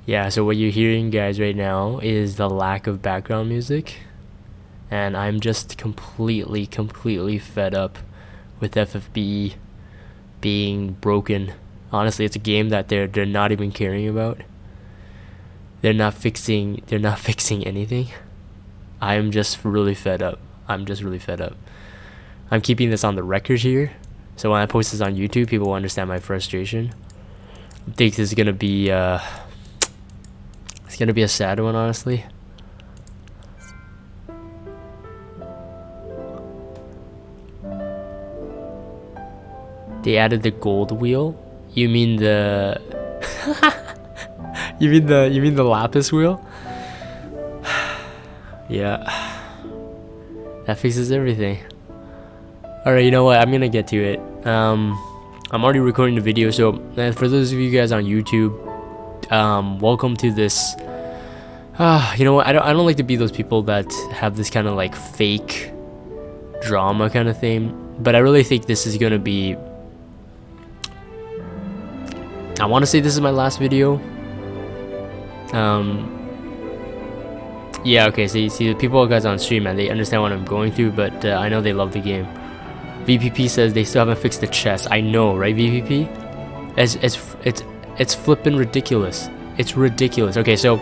Yeah, so what you're hearing, guys, right now is the lack of background music, and I'm just completely fed up with FFBE being broken. Honestly, it's a game that they're not even caring about. They're not fixing anything. I'm just really fed up. I'm just really fed up. I'm keeping this on the record here, so when I post this on YouTube, people will understand my frustration. I think this is gonna be it's gonna be a sad one, honestly. They added the gold wheel. You mean the you mean the lapis wheel? Yeah, that fixes everything. All right, you know what? I'm gonna get to it. I'm already recording the video, so for those of you guys on YouTube, welcome to this. You know what? I don't like to be those people that have this kind of like fake drama kind of thing, but I really think this is gonna be. I want to say this is my last video. Yeah, okay. So you see, the people guys on stream, man, they understand what I'm going through, but I know they love the game. VPP says they still haven't fixed the chest. I know, right, VPP? It's flippin' ridiculous. It's ridiculous. Okay, so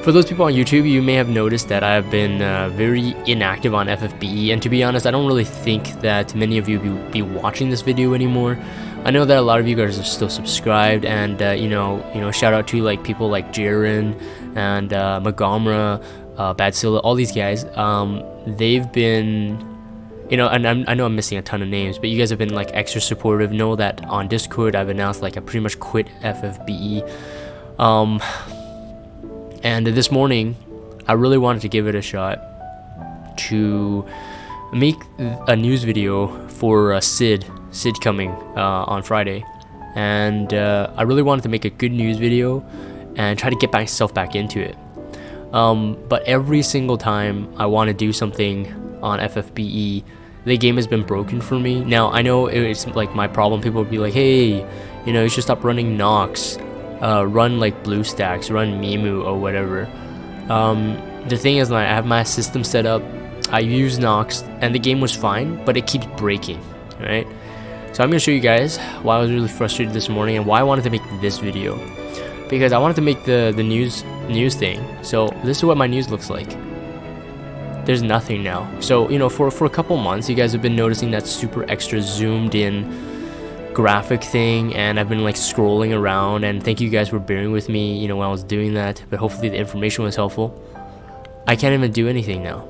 for those people on YouTube, you may have noticed that I have been very inactive on FFBE, and to be honest, I don't really think that many of you will be watching this video anymore. I know that a lot of you guys are still subscribed, and you know, shout out to like people like Jaren and Magamra, Badsilla, all these guys. They've been, you know, and I know I'm missing a ton of names, but you guys have been like extra supportive. Know that on Discord I've announced like I pretty much quit FFBE. And this morning I really wanted to give it a shot to make a news video for Sid coming on Friday, and I really wanted to make a good news video and try to get myself back into it. But every single time I want to do something on FFBE, the game has been broken for me. Now I know it's like my problem. People would be like, hey, you know, you should stop running Nox, run like BlueStacks, run Mimu or whatever. The thing is, I have my system set up, I use Nox, and the game was fine, but it keeps breaking, right? So I'm going to show you guys why I was really frustrated this morning and why I wanted to make this video. Because I wanted to make the news thing. So this is what my news looks like. There's nothing now. So, you know, for a couple months, you guys have been noticing that super extra zoomed in graphic thing, and I've been like scrolling around, and thank you guys for bearing with me, you know, when I was doing that, but hopefully the information was helpful. I can't even do anything now.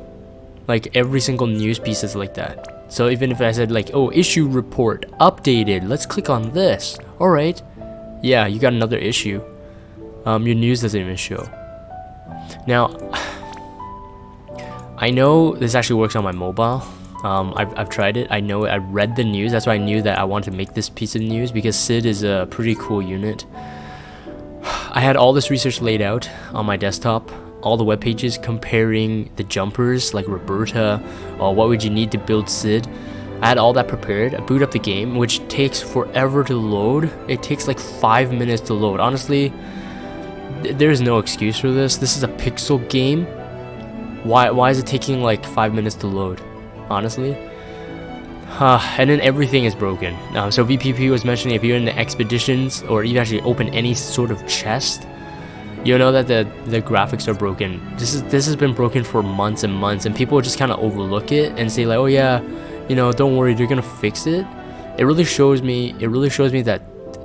Like every single news piece is like that. So even if I said like, oh, issue report updated, let's click on this. All right, yeah, you got another issue. Your news doesn't even show. Now, I know this actually works on my mobile. I've tried it. I know it. I read the news. That's why I knew that I wanted to make this piece of news, because Sid is a pretty cool unit. I had all this research laid out on my desktop, all the web pages comparing the jumpers like Roberta, or what would you need to build Sid. I had all that prepared. I boot up the game, which takes forever to load. It takes like 5 minutes to load. Honestly, there's no excuse for this. This is a pixel game. Why is it taking like 5 minutes to load? Honestly. And then everything is broken. So VPP was mentioning, if you're in the expeditions or you actually open any sort of chest, you know that the graphics are broken. This has been broken for months and months, and people just kind of overlook it and say like, oh yeah, you know, don't worry, they're gonna fix it. It really shows me that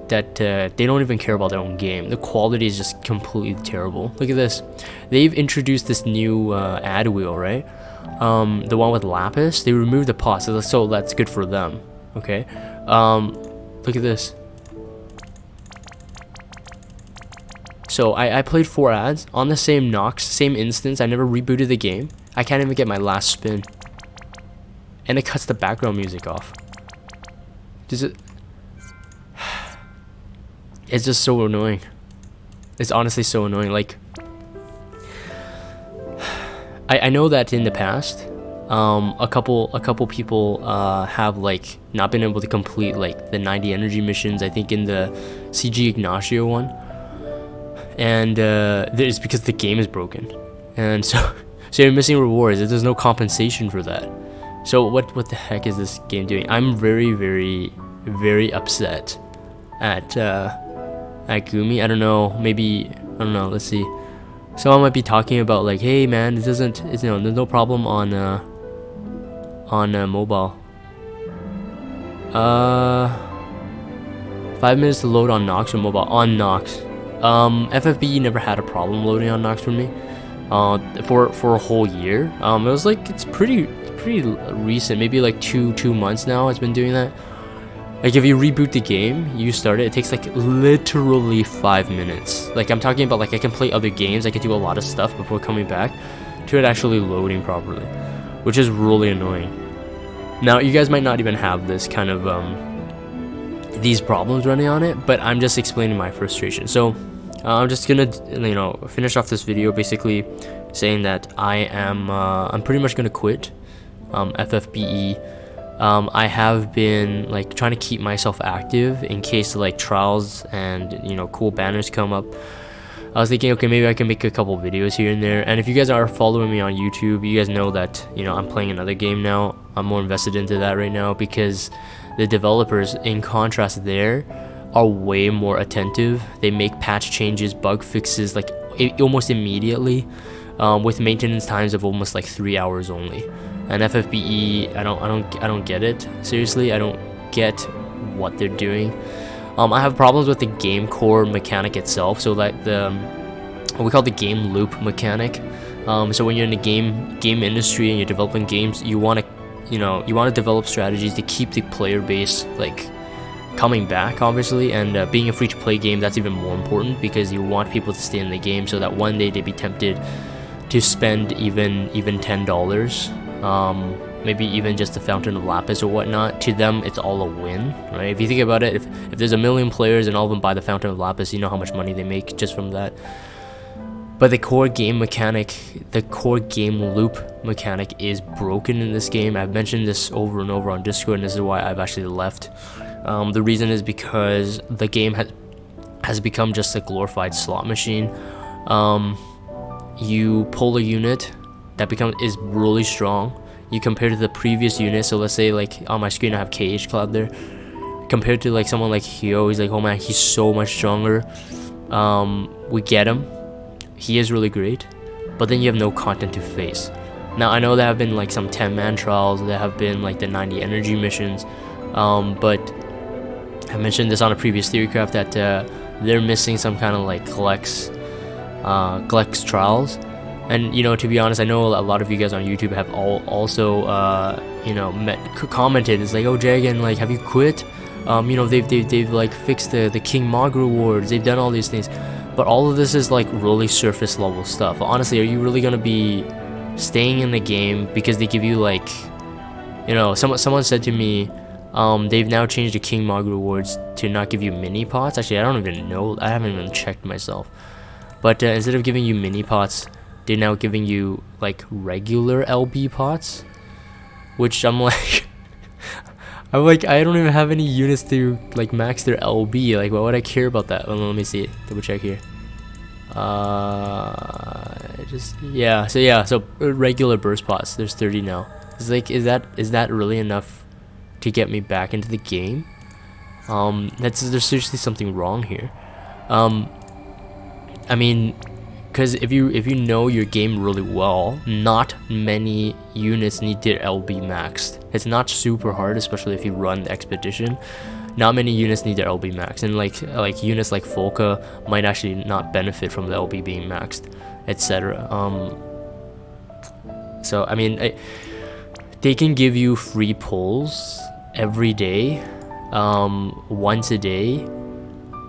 they don't even care about their own game. The quality is just completely terrible. Look at this. They've introduced this new ad wheel, right? The one with lapis. They removed the pause, so that's good for them. Okay. Look at this. So I played 4 ads on the same Nox, same instance. I never rebooted the game. I can't even get my last spin, and it cuts the background music off. Does it? It's just so annoying. It's honestly so annoying. Like, I know that in the past, a couple people have like not been able to complete like the 90 energy missions. I think in the CG Ignacio one. and it's because the game is broken, and so you're missing rewards. There's no compensation for that. So what the heck is this game doing? I'm very, very, very upset at Gumi. I don't know, maybe, I don't know, let's see. Someone might be talking about like, hey man, there's no problem on mobile. 5 minutes to load on Nox or mobile. On Nox. FFBE never had a problem loading on Nox for me. For a whole year. It was like, it's pretty recent, maybe like two months now it's been doing that. Like if you reboot the game, you start it, it takes like literally 5 minutes. Like I'm talking about, like I can play other games, I can do a lot of stuff before coming back to it actually loading properly, which is really annoying. Now you guys might not even have this kind of these problems running on it, but I'm just explaining my frustration. So I'm just gonna finish off this video basically saying that I'm pretty much gonna quit FFBE. I have been like trying to keep myself active in case like trials and cool banners come up. I was thinking, okay, maybe I can make a couple videos here and there. And if you guys are following me on YouTube, you guys know that I'm playing another game now. I'm more invested into that right now because the developers, in contrast, there are way more attentive. They make patch changes, bug fixes like almost immediately, with maintenance times of almost like 3 hours only. And FFBE, I don't get it. Seriously, I don't get what they're doing. I have problems with the game core mechanic itself. So like what we call the game loop mechanic. So when you're in the game industry and you're developing games, you want to develop strategies to keep the player base like coming back, obviously. And being a free-to-play game, that's even more important because you want people to stay in the game so that one day they'd be tempted to spend even $10. Maybe even just the Fountain of Lapis or whatnot. To them, it's all a win, right? If you think about it, if there's 1 million players and all of them buy the Fountain of Lapis, you know how much money they make just from that. But the core game mechanic, the core game loop mechanic is broken in this game. I've mentioned this over and over on Discord, and this is why I've actually left. The reason is because the game has become just a glorified slot machine. You pull a unit that is really strong. You compare to the previous unit, so let's say like on my screen I have KH Cloud there. Compared to like someone like Hyo, he's like, oh man, he's so much stronger. We get him. He is really great, but then you have no content to face. Now I know there have been like some 10-man trials, there have been like the 90 energy missions, but I mentioned this on a previous Theorycraft that they're missing some kind of like Glex trials. And to be honest, I know a lot of you guys on YouTube have also commented. It's like, oh Jagan, like have you quit? They've like fixed the King Mog rewards, they've done all these things, but all of this is like really surface level stuff. Honestly, are you really gonna be staying in the game because they give you like, someone said to me, they've now changed the King Mog rewards to not give you mini pots. Actually, I don't even know, I haven't even checked myself, but instead of giving you mini pots, they're now giving you like regular LB pots, which I'm like I don't even have any units to like max their LB. Like why would I care about that? Well, let me see, double check here. So regular burst pots, there's 30 now. It's like, is that really enough to get me back into the game? There's seriously something wrong here. I mean, because if you know your game really well, not many units need their LB maxed. It's not super hard, especially if you run the expedition. Not many units need their LB maxed, and like units like Volca might actually not benefit from the LB being maxed, etc. So I mean, they can give you free pulls every day, once a day,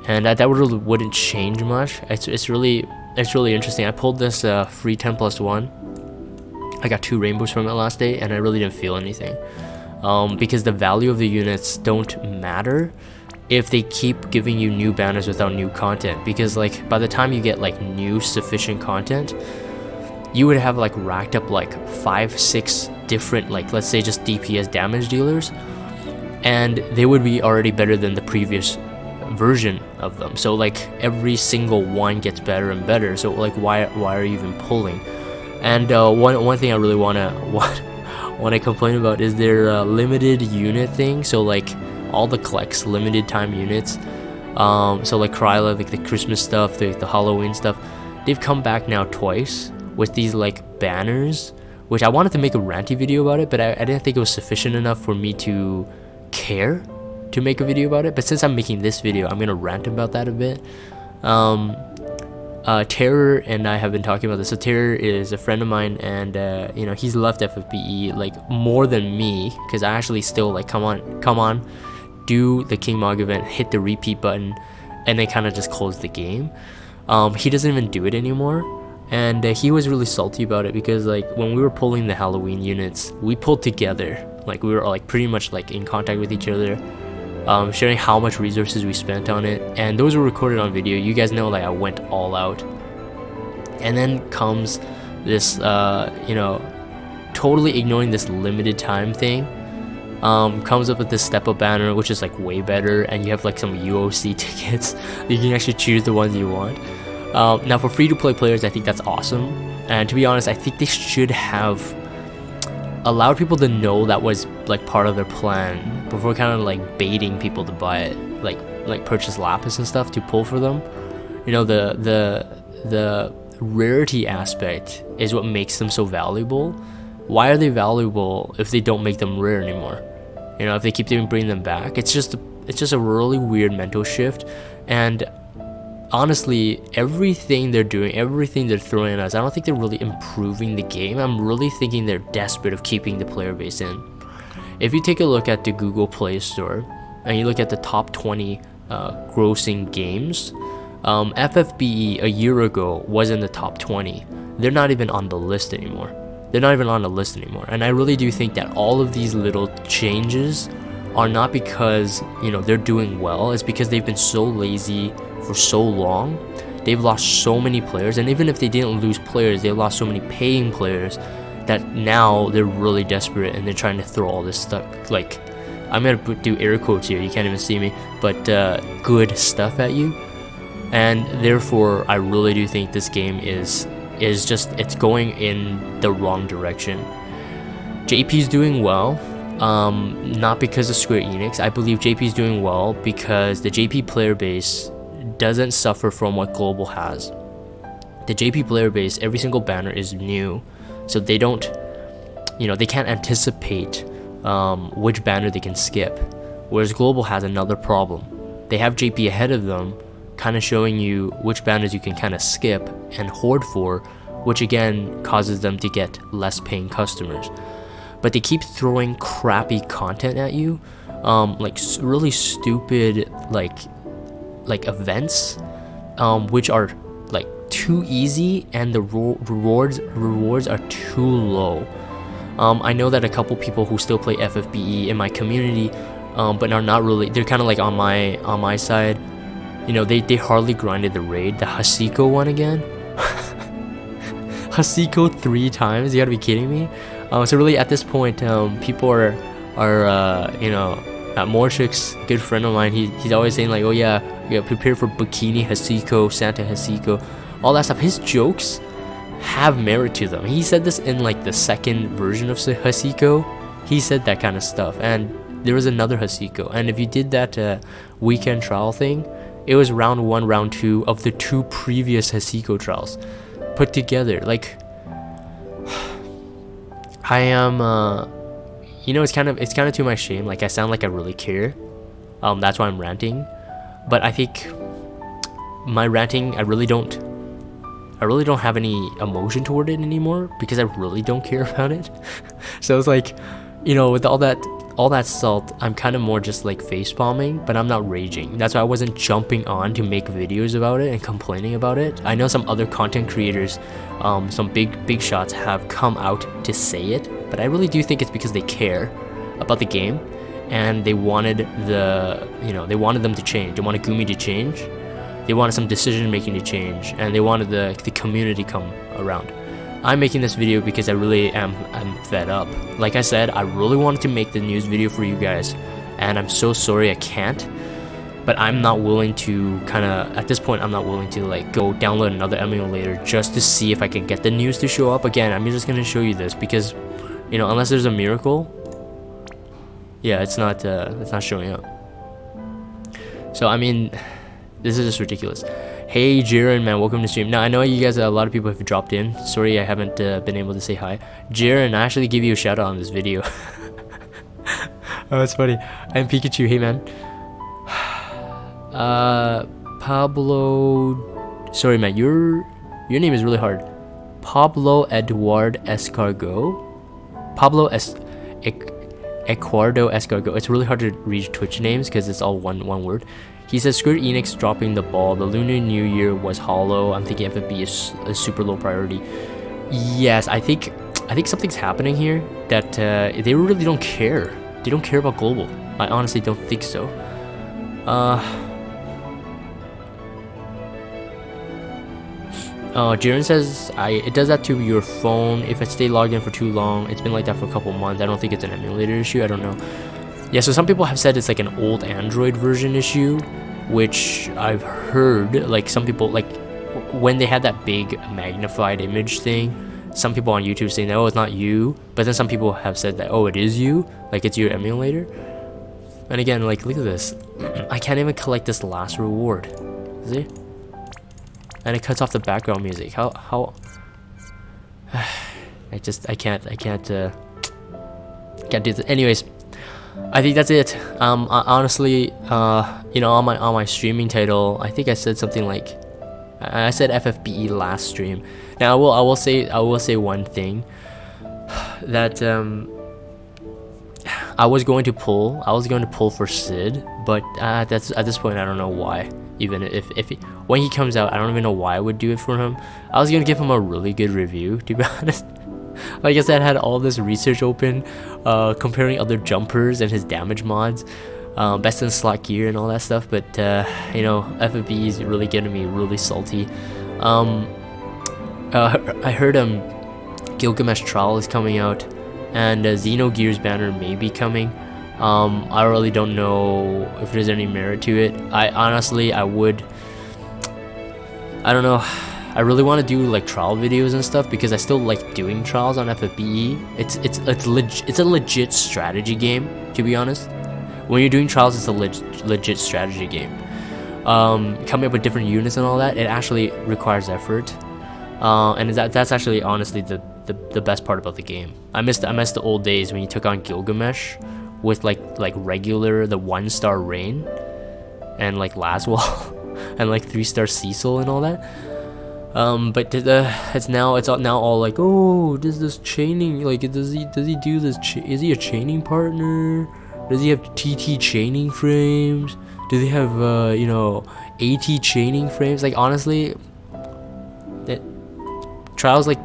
and that really wouldn't change much. It's really interesting. I pulled this free 10+1. I got 2 rainbows from it last day, and I really didn't feel anything, because the value of the units don't matter if they keep giving you new banners without new content. Because like by the time you get like new sufficient content, you would have like racked up like 5-6 different, like let's say just DPS damage dealers, and they would be already better than the previous version of them. So like every single one gets better and better. So like why are you even pulling? And one thing I really wanna complain about is their limited unit thing. So like all the collects limited time units. So like Kryla, like the Christmas stuff, the Halloween stuff, they've come back now twice with these like banners, which I wanted to make a ranty video about it, but I didn't think it was sufficient enough for me to care to make a video about it. But since I'm making this video, I'm gonna rant about that a bit. Terror and I have been talking about this. So Terror is a friend of mine, and you know, he's left FFBE like more than me, because I actually still like come on, do the King Mog event, hit the repeat button, and then kind of just close the game. He doesn't even do it anymore, and he was really salty about it, because like when we were pulling the Halloween units, we pulled together, like we were like pretty much like in contact with each other, sharing how much resources we spent on it, and those were recorded on video. You guys know, like, I went all out. And then comes this you know, totally ignoring this limited time thing, comes up with this step up banner, which is like way better, and you have like some UOC tickets. You can actually choose the ones you want. Now for free to play players, I think that's awesome, and to be honest, I think they should have allowed people to know that was like part of their plan before kind of like baiting people to buy it, like purchase lapis and stuff to pull for them. You know, the rarity aspect is what makes them so valuable. Why are they valuable if they don't make them rare anymore? You know, if they keep bringing them back, it's just a really weird mental shift. And honestly, everything they're doing, everything they're throwing at us, I don't think they're really improving the game. I'm really thinking they're desperate of keeping the player base in. If you take a look at the Google Play Store and you look at the top 20 grossing games, FFBE a year ago was in the top 20. They're not even on the list anymore. And I really do think that all of these little changes are not because, you know, they're doing well. It's because they've been so lazy for so long. They've lost so many players, and even if they didn't lose players, they lost so many paying players that now they're really desperate, and they're trying to throw all this stuff, like, I'm gonna do air quotes here, you can't even see me, but good stuff at you. And therefore I really do think this game is just, it's going in the wrong direction. JP's doing well, not because of Square Enix. I believe JP's doing well because the JP player base doesn't suffer from what Global has. The JP player base, every single banner is new, so they don't, you know, they can't anticipate which banner they can skip, whereas Global has another problem. They have JP ahead of them, kind of showing you which banners you can kind of skip and hoard for, which again causes them to get less paying customers. But they keep throwing crappy content at you, like really stupid like events, which are like too easy, and the rewards are too low. I know that a couple people who still play FFBE in my community, but are not really, they're kind of like on my side. You know, they hardly grinded the raid. The Hasiko one again. Hasiko 3 times, you gotta be kidding me. So really at this point, people are you know, Morchik's good friend of mine, he's always saying like, oh yeah, prepare for Bikini Hasiko, Santa Hasiko, all that stuff. His jokes have merit to them. He said this in like the second version of Hasiko. He said that kind of stuff, and there was another Hasiko, and if you did that weekend trial thing, it was round 1, round 2 of the 2 previous Hasiko trials put together. Like, I am you know, it's kind of to my shame. Like, I sound like I really care. That's why I'm ranting. But I think my ranting, I really don't have any emotion toward it anymore, because I really don't care about it. So it's like, you know, with all that salt, I'm kind of more just like face palming, but I'm not raging. That's why I wasn't jumping on to make videos about it and complaining about it. I know some other content creators, some big shots have come out to say it, but I really do think it's because they care about the game, and they wanted they wanted them to change. They wanted Gumi to change. They wanted some decision making to change, and they wanted the community come around. I'm making this video because I really am fed up. Like I said, I really wanted to make the news video for you guys, and I'm so sorry I can't. But but I'm not willing to at this point, I'm not willing to like go download another emulator just to see if I can get the news to show up again. I'm just gonna show you this because, you know, unless there's a miracle, yeah, it's not showing up. So I mean, this is just ridiculous. Hey Jiren, man, welcome to stream. Now I know you guys, a lot of people have dropped in. Sorry I haven't been able to say hi. Jiren, I actually give you a shout out on this video. Oh, that's funny. I'm Pikachu. Hey man. Pablo, sorry man, your name is really hard. Pablo Eduardo Escargot. Eduardo Escargot. It's really hard to read Twitch names because it's all one word. He says Square Enix dropping the ball. The Lunar New Year was hollow. I'm thinking FFB is a super low priority. Yes, I think something's happening here that they really don't care. They don't care about global. I honestly don't think so. Jiren says it does that to your phone if it stay logged in for too long. It's been like that for a couple months. I don't think it's an emulator issue. I don't know. Yeah, so some people have said it's like an old Android version issue, which I've heard. Like some people, like when they had that big magnified image thing, some people on YouTube saying that, oh, it's not you, but then some people have said that, oh, it is you, like it's your emulator. And again, like look at this. I can't even collect this last reward. See? And it cuts off the background music. How I can't do this. Anyways, I think that's it. Honestly, you know, on my streaming title, I think I said something like, I said FFBE last stream. Now I will say one thing, that I was going to pull for Sid, but at this point I don't know why. Even when he comes out, I don't even know why I would do it for him. I was gonna give him a really good review, to be honest. Like I said, I had all this research open, comparing other jumpers and his damage mods, best in slot gear and all that stuff. But you know, FFB is really getting me really salty. I heard Gilgamesh Trial is coming out, and Xenogears banner may be coming. I really don't know if there's any merit to it. I don't know. I really want to do like trial videos and stuff because I still like doing trials on FFBE. It's a legit strategy game, to be honest. When you're doing trials, it's a legit strategy game. Coming up with different units and all that, it actually requires effort. And that's actually honestly the best part about the game. I miss the old days when you took on Gilgamesh with like regular the 1-star Rain and like Laswell and like 3-star Cecil and all that. But it's now all like, oh, does this chaining, like does he do this is he a chaining partner? Does he have TT chaining frames? Do they have you know, AT chaining frames? Like honestly, that trials like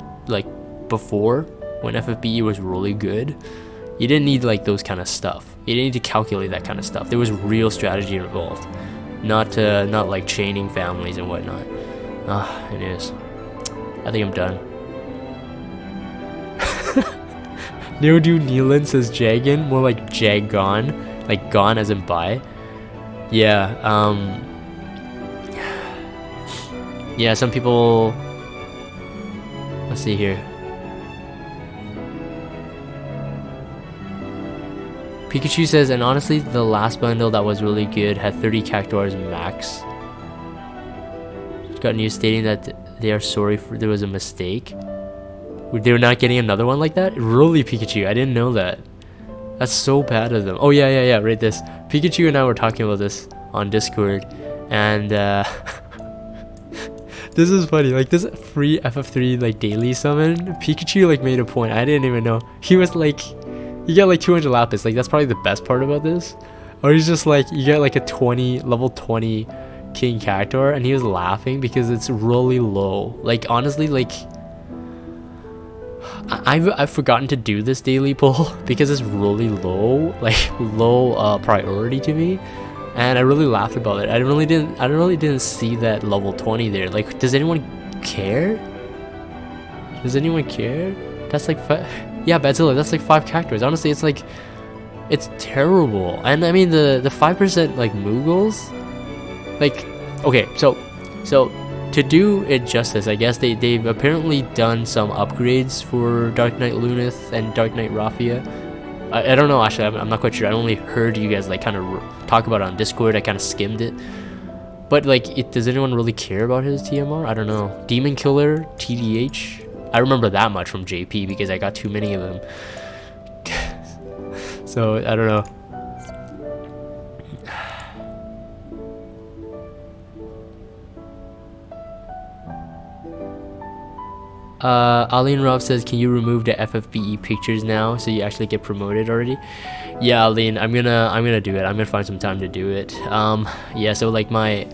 before when FFBE was really good, you didn't need like those kind of stuff. You didn't need to calculate that kind of stuff. There was real strategy involved, not like chaining families and whatnot. It is. I think I'm done. Neodu Neelan says Jagan, more like Jagon, like gone as in bye. Yeah. Yeah. Some people. Let's see here. Pikachu says, and honestly, the last bundle that was really good had 30 cactuars max. Got news stating that they are sorry for there was a mistake. They're not getting another one like that? Really, Pikachu? I didn't know that. That's so bad of them. Oh yeah, right this. Pikachu and I were talking about this on Discord, and this is funny. Like this free FF3 like daily summon, Pikachu like made a point. I didn't even know. He was like, you get like 200 lapis. Like that's probably the best part about this. Or he's just like, you get like a level 20 King Cactuar, and he was laughing because it's really low. Like honestly, like I've forgotten to do this daily pull because it's really low, like low priority to me, and I really laughed about it. I really didn't see that level 20 there. Like, does anyone care? Does anyone care? That's like yeah, Badzilla, that's like 5 Cactuars. Honestly, it's terrible. And I mean the 5% like Moogles, like, okay, so to do it justice, I guess they've apparently done some upgrades for Dark Knight Lunith and Dark Knight Raphia. I don't know, actually, I'm not quite sure. I only heard you guys like kind of talk about it on Discord. I kind of skimmed it, but like, does anyone really care about his TMR? I don't know. Demon Killer, TDH. I remember that much from JP because I got too many of them. So I don't know. Aline Rob says, can you remove the FFBE pictures now so you actually get promoted already? Yeah, Aline, I'm gonna do it. I'm gonna find some time to do it. Yeah, so like my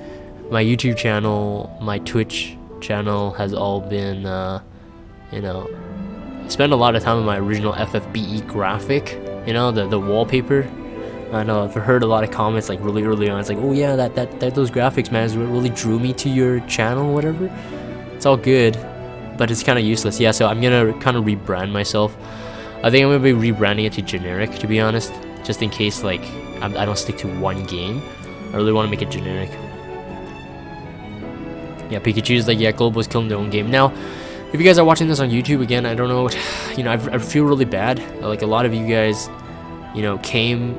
YouTube channel, my Twitch channel has all been you know, I spent a lot of time on my original FFBE graphic, you know, the wallpaper. I know I've heard a lot of comments like really early on. It's like, oh yeah, that those graphics, man, is what really drew me to your channel, whatever. It's all good, but it's kind of useless. Yeah, so I'm gonna kind of rebrand myself. I think I'm gonna be rebranding it to generic, to be honest, just in case like I don't stick to one game. I really want to make it generic. Yeah, Pikachu's like, yeah, Global's killing their own game. Now, if you guys are watching this on YouTube, again, I don't know, you know, I feel really bad. Like, a lot of you guys, you know, came,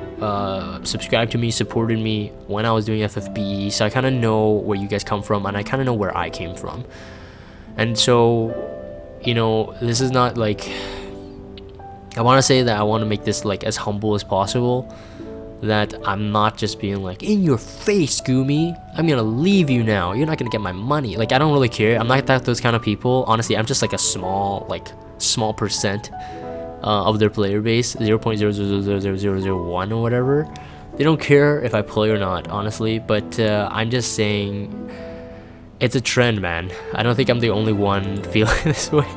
subscribed to me, supported me when I was doing FFBE, so I kind of know where you guys come from, and I kind of know where I came from. And so, you know, this is not like, I want to say that I want to make this like as humble as possible, that I'm not just being like, in your face, Goomy, I'm gonna leave you now, you're not gonna get my money. Like, I don't really care. I'm not those kind of people. Honestly, I'm just like a small percent of their player base, 0.0000001 or whatever. They don't care if I play or not, honestly, but I'm just saying it's a trend, man. I don't think I'm the only one feeling this way.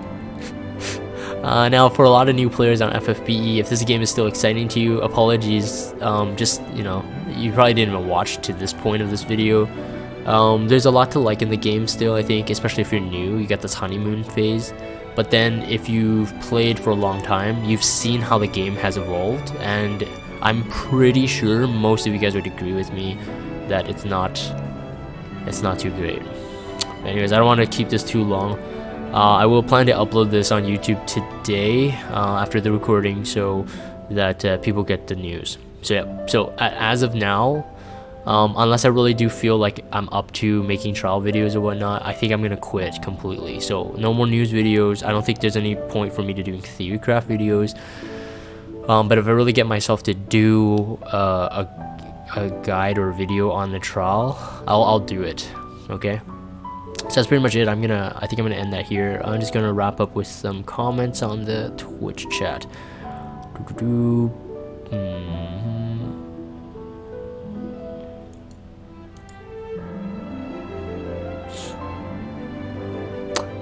Now, for a lot of new players on FFBE, if this game is still exciting to you, apologies. Just, you know, you probably didn't even watch to this point of this video. There's a lot to like in the game still, I think, especially if you're new. You got this honeymoon phase. But then if you've played for a long time, you've seen how the game has evolved, and I'm pretty sure most of you guys would agree with me that it's not too great. Anyways, I don't want to keep this too long. I will plan to upload this on YouTube today after the recording, so that people get the news. So yeah, so as of now, unless I really do feel like I'm up to making trial videos or whatnot, I think I'm gonna quit completely. So no more news videos. I don't think there's any point for me to doing theorycraft videos. But if I really get myself to do a guide or a video on the trial, I'll do it. Okay. So that's pretty much it. I think I'm gonna end that here. I'm just gonna wrap up with some comments on the Twitch chat.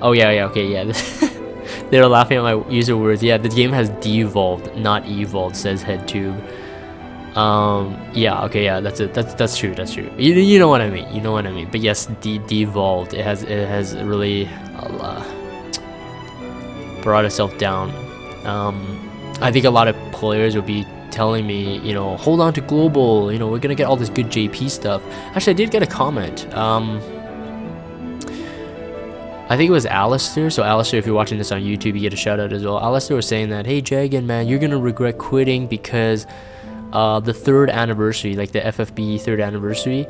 Oh yeah, okay, yeah. They're laughing at my user words. Yeah, the game has devolved, not evolved, says HeadTube. Yeah, okay, yeah, that's it. That's true. You know what I mean. You know what I mean. But yes, devolved. It has really brought itself down. I think a lot of players would be telling me, you know, hold on to global. You know, we're gonna get all this good JP stuff. Actually, I did get a comment. I think it was Alistair. So Alistair, if you're watching this on YouTube, you get a shout out as well. Alistair was saying that, hey Jagan, man, you're gonna regret quitting because the 3rd anniversary, like the FFBE 3rd anniversary,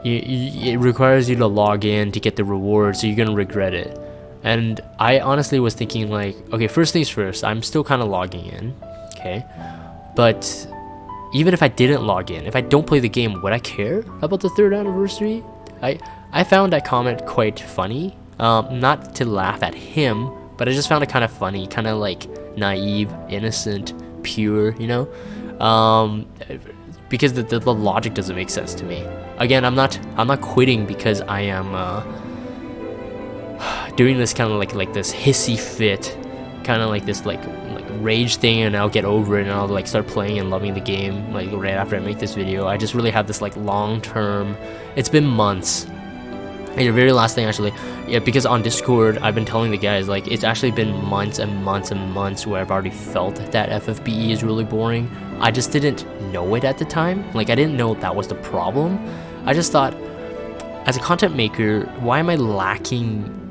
it requires you to log in to get the reward, so you're gonna regret it. And I honestly was thinking like, okay, first things first, I'm still kind of logging in, okay? But even if I didn't log in, if I don't play the game, would I care about the 3rd anniversary? I found that comment quite funny. Not to laugh at him, but I just found it kind of funny, kind of like naive, innocent, pure, you know? Because the logic doesn't make sense to me. Again, I'm not quitting because I am doing this kind of like this hissy fit, kind of like this like rage thing, and I'll get over it and I'll like start playing and loving the game like right after I make this video. I just really have this like long term. It's been months. And the very last thing, actually, yeah, because on Discord, I've been telling the guys, like, it's actually been months and months and months where I've already felt that FFBE is really boring. I just didn't know it at the time. Like, I didn't know that was the problem. I just thought, as a content maker, why am I lacking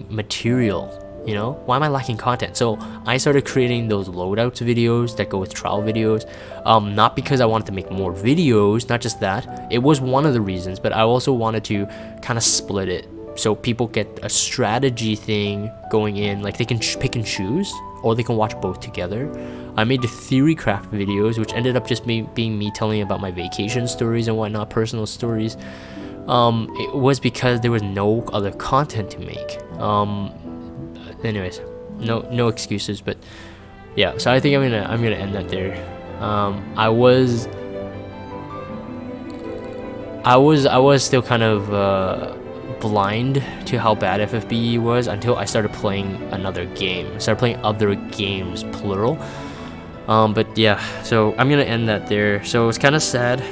material? You know, why am I lacking content? So I started creating those loadouts videos that go with trial videos, not because I wanted to make more videos, not just that. It was one of the reasons, but I also wanted to kind of split it so people get a strategy thing going in, like they can pick and choose, or they can watch both together. I made the theory craft videos, which ended up just being me telling about my vacation stories and whatnot, personal stories. It was because there was no other content to make. Anyways, no excuses, but yeah. So I think I'm gonna end that there. I was still kind of blind to how bad FFBE was until I started playing another game. I started playing other games, plural. But yeah, so I'm gonna end that there. So it's kind of sad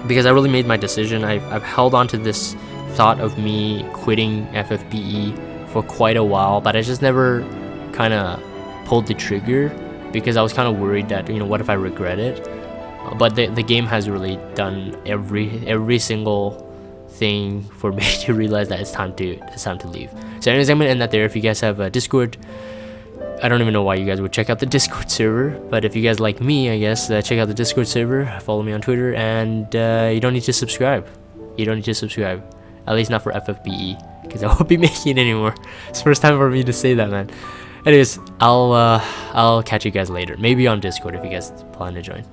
because I really made my decision. I've held on to this thought of me quitting FFBE for quite a while, but I just never kind of pulled the trigger because I was kind of worried that, you know, what if I regret it? But the game has really done every single thing for me to realize that it's time to leave. So anyways, I'm gonna end that there. If you guys have a Discord, I don't even know why you guys would check out the Discord server, but if you guys like me, I guess, check out the Discord server, follow me on Twitter, and you don't need to subscribe. You don't need to subscribe, at least not for FFBE, because I won't be making it anymore. It's the first time for me to say that, man. Anyways, I'll catch you guys later, maybe on Discord if you guys plan to join.